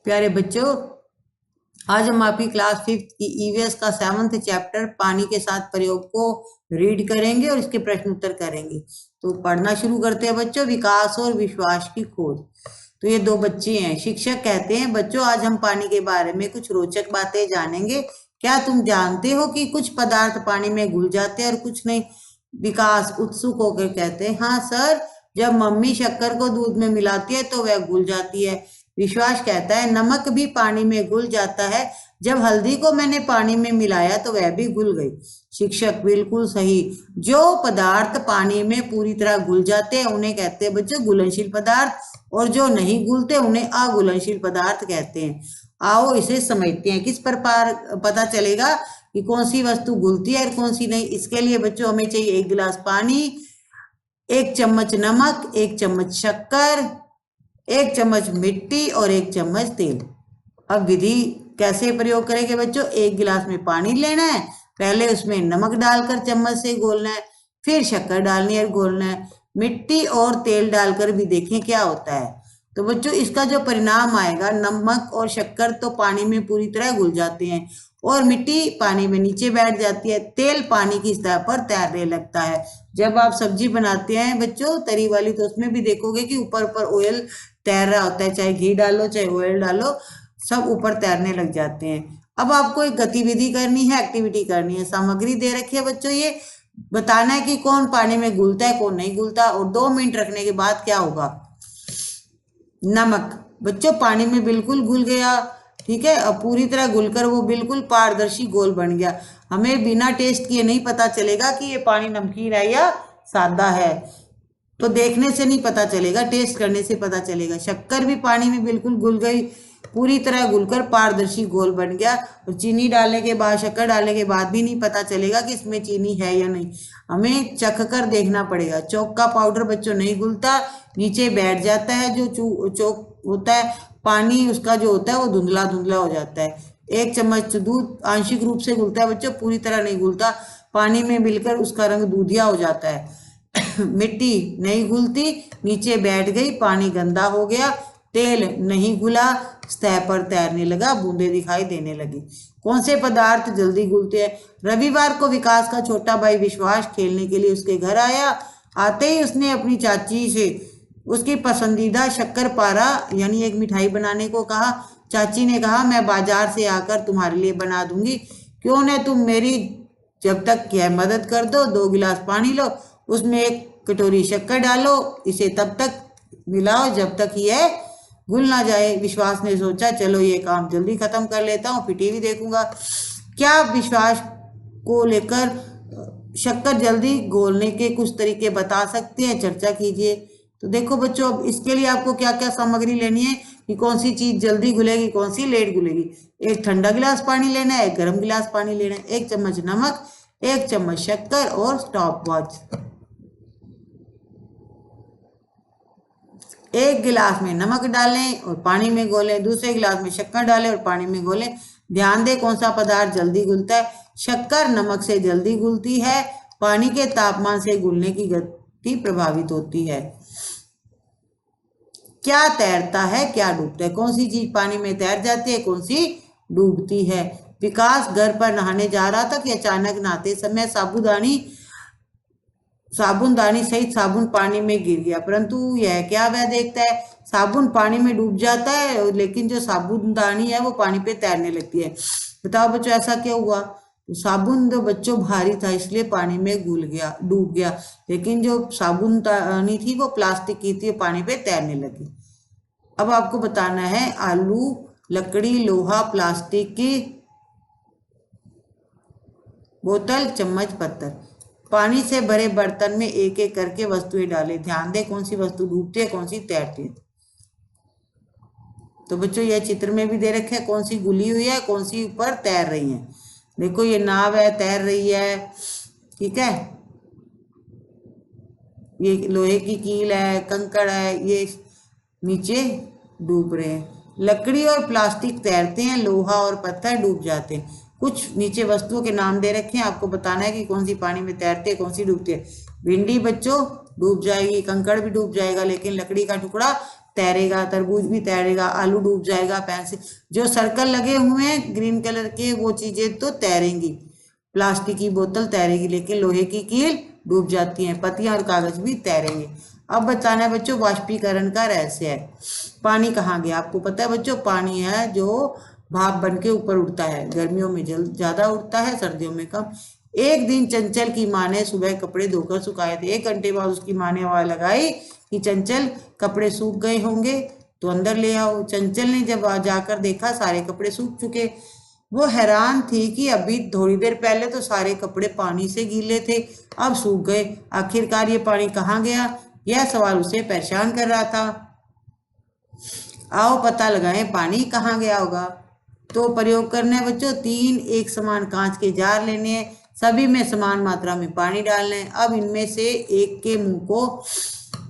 प्यारे बच्चों, आज हम आपकी क्लास 5th की ईवीएस का 7th चैप्टर पानी के साथ प्रयोग को रीड करेंगे और इसके प्रश्न उत्तर करेंगे। तो पढ़ना शुरू करते हैं बच्चों। विकास और विश्वास की खोज। तो ये दो बच्चे हैं। शिक्षक कहते हैं, बच्चों आज हम पानी के बारे में कुछ रोचक बातें जानेंगे। क्या तुम जानते हो कि कुछ पदार्थ पानी में घुल जाते हैं और कुछ नहीं? विकास उत्सुक होकर कहते हैं, हाँ सर, जब मम्मी शक्कर को दूध में मिलाती है तो वह घुल जाती है। विश्वास कहता है, नमक भी पानी में घुल जाता है। जब हल्दी को मैंने पानी में मिलाया तो वह भी घुल गई। शिक्षक, बिल्कुल सही। जो पदार्थ पानी में पूरी तरह घुल जाते हैं उन्हें कहते हैं बच्चों घुलनशील पदार्थ, और जो नहीं घुलते उन्हें अघुलनशील पदार्थ कहते हैं। आओ इसे समझते हैं। किस प्रकार पता चलेगा कि कौन सी वस्तु घुलती है और कौन सी नहीं? इसके लिए बच्चों हमें चाहिए 1 गिलास पानी, 1 चम्मच नमक, 1 चम्मच शक्कर, 1 चम्मच मिट्टी और 1 चम्मच तेल। अब विधि कैसे प्रयोग करेंगे बच्चों? 1 गिलास में पानी लेना है, पहले उसमें नमक डालकर चम्मच से घोलना है, फिर शक्कर डालनी है और घोलना है। मिट्टी और तेल डालकर भी देखें क्या होता है। तो बच्चों इसका जो परिणाम आएगा, नमक और शक्कर तो पानी में पूरी तरह घुल जाते हैं और मिट्टी पानी में नीचे बैठ जाती है, तेल पानी की सतह पर तैरने लगता है। जब आप सब्जी बनाते हैं बच्चों तरी वाली, तो उसमें भी देखोगे कि ऊपर ऊपर ऑयल तैर रहा होता है। चाहे घी डालो चाहे ऑयल डालो, सब ऊपर तैरने लग जाते हैं। अब आपको एक गतिविधि करनी है, एक्टिविटी करनी है। सामग्री दे रखी है बच्चों, ये बताना है कि कौन पानी में घुलता है कौन नहीं घुलता, और 2 मिनट रखने के बाद क्या होगा। नमक बच्चों पानी में बिल्कुल घुल गया, ठीक है, और पूरी तरह घुलकर वो बिल्कुल पारदर्शी घोल बन गया। हमें बिना टेस्ट किए नहीं पता चलेगा कि ये पानी नमकीन है या सादा है, तो देखने से नहीं पता चलेगा, टेस्ट करने से पता चलेगा। शक्कर भी पानी में बिल्कुल घुल गई, पूरी तरह घुलकर पारदर्शी घोल बन गया। और चीनी डालने के बाद, शक्कर डालने के बाद भी नहीं पता चलेगा कि इसमें चीनी है या नहीं, हमें चख कर देखना पड़ेगा। चौक का पाउडर बच्चों नहीं घुलता, नीचे बैठ जाता है। जो चौक होता है, पानी उसका जो होता है वो धुंधला धुंधला हो जाता है। 1 चम्मच दूध आंशिक रूप से घुलता है बच्चों, पूरी तरह नहीं घुलता, पानी में मिलकर उसका रंग दूधिया हो जाता है। मिट्टी नहीं घुलती, नीचे बैठ गई, पानी गंदा हो गया। तेल नहीं घुला, सतह पर तैरने लगा, बूंदे दिखाई देने लगी। कौन से पदार्थ जल्दी घुलते हैं? रविवार को विकास का छोटा भाई विश्वास खेलने के लिए उसके घर आया। आते ही उसने अपनी चाची से उसकी पसंदीदा शक्करपारा यानी एक मिठाई बनाने को कहा। चाची ने कहा, मैं बाजार से आकर तुम्हारे लिए बना दूंगी। क्यों न तुम मेरी जब तक यह मदद कर दो। 2 गिलास पानी लो, उसमें 1 कटोरी शक्कर डालो, इसे तब तक मिलाओ जब तक यह घुल ना जाए। विश्वास ने सोचा, चलो ये काम जल्दी खत्म कर लेता हूँ, फिर टीवी देखूंगा। क्या विश्वास को लेकर शक्कर जल्दी घोलने के कुछ तरीके बता सकते हैं? चर्चा कीजिए। तो देखो बच्चों, अब इसके लिए आपको क्या क्या सामग्री लेनी है कि कौन सी चीज जल्दी घुलेगी कौन सी लेट घुलेगी। 1 ठंडा गिलास पानी लेना है, 1 गर्म गिलास पानी लेना है, 1 चम्मच नमक, 1 चम्मच शक्कर और स्टॉप वॉच। 1 गिलास में नमक डालें और पानी में घोलें, दूसरे गिलास में शक्कर डालें और पानी में घोलें। ध्यान दें कौन सा पदार्थ जल्दी घुलता है। शक्कर नमक से जल्दी घुलती है, पानी के तापमान से घुलने की गति प्रभावित होती है। क्या तैरता है क्या डूबता है? कौन सी चीज पानी में तैर जाती है, कौन सी डूबती है? विकास घर पर नहाने जा रहा था कि अचानक नहाते समय साबुनदानी सहित साबुन पानी में गिर गया, परंतु यह क्या वह देखता है, साबुन पानी में डूब जाता है लेकिन जो साबुनदानी है वो पानी पे तैरने लगती है। बताओ बच्चों ऐसा क्या हुआ? तो साबुन जो बच्चों भारी था इसलिए पानी में डूब गया, लेकिन जो साबुनदानी थी वो प्लास्टिक की थी, पानी पे तैरने लगी। अब आपको बताना है आलू, लकड़ी, लोहा, प्लास्टिक की बोतल, चम्मच, पत्थर। पानी से भरे बर्तन में एक एक करके वस्तुएं डालें। ध्यान दें कौन सी वस्तु डूबती है कौन सी तैरती है। तो बच्चों यह चित्र में भी दे रखे है कौन सी घुली हुई है कौन सी ऊपर तैर रही है। देखो ये नाव है, तैर रही है, ठीक है। ये लोहे की कील है, कंकड़ है, ये नीचे डूब रहे हैं। लकड़ी और प्लास्टिक तैरते हैं, लोहा और पत्थर डूब जाते हैं। कुछ नीचे वस्तुओं के नाम दे रखे हैं, आपको बताना है कि कौन सी पानी में तैरती है कौन सी डूबती है। भिंडी बच्चों डूब जाएगी, कंकड़ भी डूब जाएगा, लेकिन लकड़ी का टुकड़ा तैरेगा, तरबूज भी तैरेगा, आलू डूब जाएगा, पेंसिल जो सर्कल लगे हुए हैं ग्रीन कलर के वो चीजें तो तैरेंगी, प्लास्टिक की बोतल तैरेगी, लेकिन लोहे की कील डूब जाती है, पत्तियां और कागज भी तैरेंगे। अब बताना है बच्चों वाष्पीकरण का रहस्य है। पानी कहाँ गया? आपको पता है बच्चों, पानी है जो भाप बन के ऊपर उड़ता है, गर्मियों में ज्यादा उड़ता है, सर्दियों में कम। एक दिन चंचल की माँ ने सुबह कपड़े धोकर सुखाए थे। 1 घंटे बाद उसकी माँ ने आवाज लगाई कि चंचल कपड़े सूख गए होंगे तो अंदर ले आओ। चंचल ने जब जाकर देखा सारे कपड़े सूख चुके। वो हैरान थी कि अभी थोड़ी देर पहले तो सारे कपड़े पानी से गीले थे, अब सूख गए। आखिरकार ये पानी कहाँ गया? यह सवाल उसे परेशान कर रहा था। आओ पता लगाएं पानी कहाँ गया होगा। तो प्रयोग करना है बच्चों, 3 एक समान कांच के जार लेने हैं, सभी में समान मात्रा में पानी डालना है। अब इनमें से एक के मुंह को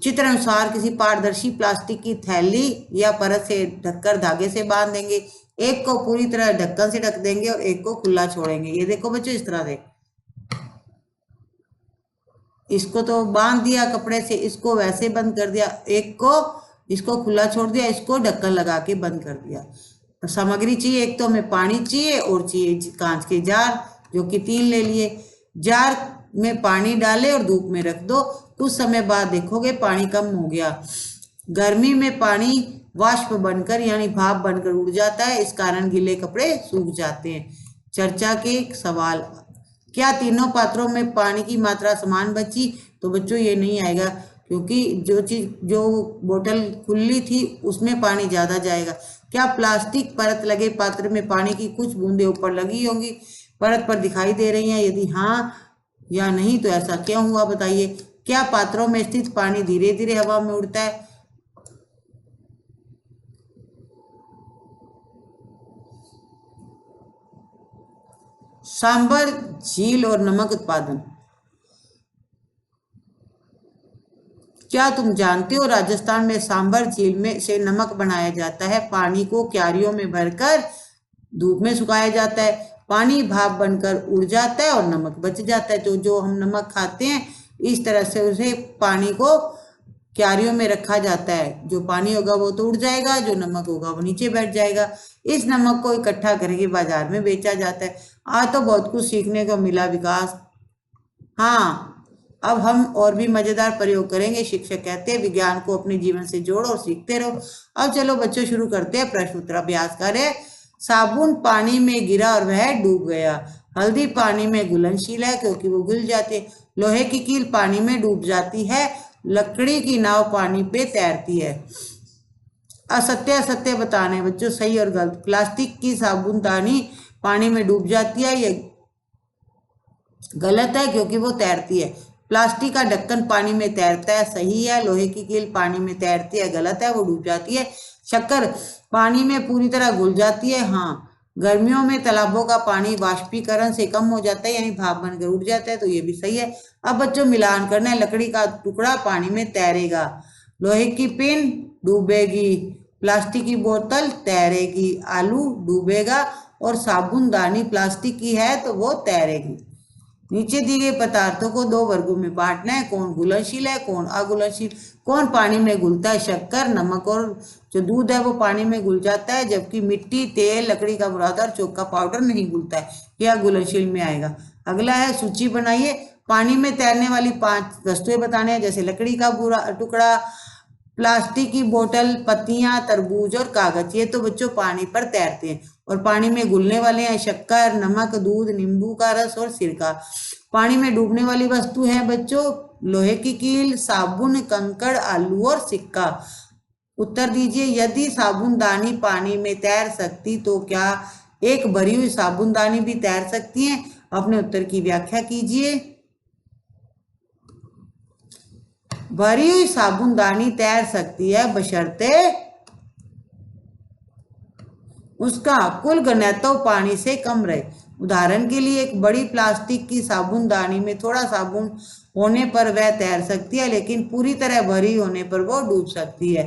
चित्र अनुसार किसी पारदर्शी प्लास्टिक की थैली या परत से ढककर धागे से बांध देंगे। एक को पूरी तरह ढक्कन से ढक देंगे और एक को खुला छोड़ेंगे। ये देखो बच्चों इस तरह से, इसको तो बांध दिया कपड़े से, इसको वैसे बंद कर दिया, एक को इसको खुला छोड़ दिया, इसको ढक्कन लगा के बंद कर दिया। तो सामग्री चाहिए, एक तो हमें पानी चाहिए और चाहिए कांच के जार, जो कि 3 ले लिए। जार में पानी डाले और धूप में रख दो, कुछ समय बाद देखोगे पानी कम हो गया। गर्मी में पानी वाष्प बनकर यानी भाप बनकर उड़ जाता है, इस कारण गीले कपड़े सूख जाते हैं। चर्चा के सवाल, क्या तीनों पात्रों में पानी की मात्रा समान बची? तो बच्चों ये नहीं आएगा, क्योंकि जो बोतल खुली थी उसमें पानी ज्यादा जाएगा। क्या प्लास्टिक परत लगे पात्र में पानी की कुछ बूंदें ऊपर लगी होंगी, परत पर दिखाई दे रही हैं? यदि हाँ या नहीं तो ऐसा क्यों हुआ बताइए। क्या पात्रों में स्थित पानी धीरे धीरे हवा में उड़ता है? सांभर झील और नमक उत्पादन। क्या तुम जानते हो राजस्थान में सांभर झील में से नमक बनाया जाता है। पानी को क्यारियों में भरकर धूप में सुखाया जाता है, पानी भाप बनकर उड़ जाता है और नमक बच जाता है। तो जो हम नमक खाते हैं इस तरह से उसे पानी को क्यारियों में रखा जाता है, जो पानी होगा वो तो उड़ जाएगा, जो नमक होगा वो नीचे बैठ जाएगा। इस नमक को इकट्ठा करके बाजार में बेचा जाता है। आज तो बहुत कुछ सीखने को मिला विकास। हाँ, अब हम और भी मजेदार प्रयोग करेंगे। शिक्षक कहते हैं विज्ञान को अपने जीवन से जोड़ो और सीखते रहो। अब चलो बच्चों शुरू करते हैं प्रश्न उत्तर अभ्यास कार्य। साबुन पानी में गिरा और वह डूब गया। हल्दी पानी में घुलनशील है क्योंकि वो घुल जाती है। लोहे की कील पानी में डूब जाती है। लकड़ी की नाव पानी पे तैरती है। असत्य असत्य बताने बच्चों, सही और गलत। प्लास्टिक की साबुनदानी पानी में डूब जाती है, ये गलत है क्योंकि वो तैरती है। प्लास्टिक का ढक्कन पानी में तैरता है, सही है। लोहे की कील पानी में तैरती है, गलत है, वो डूब जाती है। शक्कर पानी में पूरी तरह घुल जाती है, हाँ। गर्मियों में तालाबों का पानी वाष्पीकरण से कम हो जाता है यानी भाप बनकर उड़ जाता है, तो ये भी सही है। अब बच्चों मिलान करना है। लकड़ी का टुकड़ा पानी में तैरेगा, लोहे की पिन डूबेगी, प्लास्टिक की बोतल तैरेगी, आलू डूबेगा और साबुनदानी प्लास्टिक की है तो वो तैरेगी। नीचे दिए गए पदार्थों को 2 वर्गों में बांटना है, कौन घुलनशील है कौन अघुलनशील। कौन पानी में घुलता है? शक्कर, नमक और जो दूध है वो पानी में घुल जाता है, जबकि मिट्टी, तेल, लकड़ी का बुरादा और चौका पाउडर नहीं घुलता है, यह घुलनशील में आएगा। अगला है सूची बनाइए। पानी में तैरने वाली 5 वस्तुएं बताने हैं, जैसे लकड़ी का बुरा टुकड़ा, प्लास्टिक की बोतल, पत्तियां, तरबूज और कागज। ये तो बच्चों पानी पर तैरते हैं। और पानी में घुलने वाले हैं शक्कर, नमक, दूध, नींबू का रस और सिरका। पानी में डूबने वाली वस्तु है बच्चों लोहे की कील, साबुन, कंकड़, आलू और सिक्का। उत्तर दीजिए। यदि साबुनदानी पानी में तैर सकती तो क्या एक भरी हुई साबुनदानी भी तैर सकती है? अपने उत्तर की व्याख्या कीजिए। भरी हुई साबुनदानी तैर सकती है बशर्ते उसका कुल घनत्व पानी से कम रहे। उदाहरण के लिए एक बड़ी प्लास्टिक की साबुनदानी में थोड़ा साबुन होने पर वह तैर सकती है, लेकिन पूरी तरह भरी होने पर वो डूब सकती है।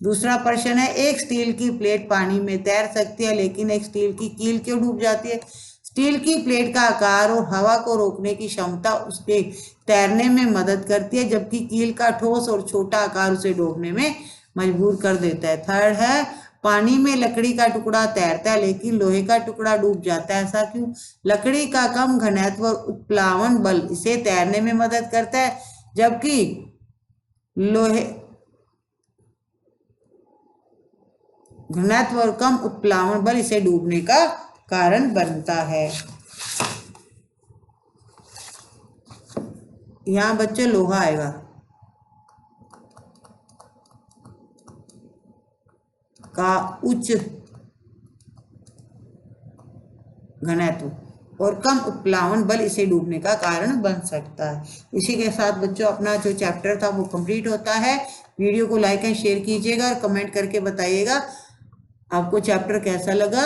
दूसरा प्रश्न है, एक स्टील की प्लेट पानी में तैर सकती है लेकिन एक स्टील की कील क्यों डूब जाती है? स्टील की प्लेट का आकार और हवा को रोकने की क्षमता उसके तैरने में मदद करती है, जबकि कील का ठोस और छोटा आकार उसे डूबने में मजबूर कर देता है। थर्ड है पानी में लकड़ी का टुकड़ा तैरता है लेकिन लोहे का टुकड़ा डूब जाता है, ऐसा क्यों? लकड़ी का कम घनत्व और उत्प्लावन बल इसे तैरने में मदद करता है, जबकि लोहे घनत्व और कम उत्प्लावन बल इसे डूबने का कारण बनता है। यहां बच्चों लोहा आएगा, का उच्च घनत्व और कम उत्प्लावन बल इसे डूबने का कारण बन सकता है। इसी के साथ बच्चों अपना जो चैप्टर था वो कंप्लीट होता है। वीडियो को लाइक एंड शेयर कीजिएगा और कमेंट करके बताइएगा आपको चैप्टर कैसा लगा।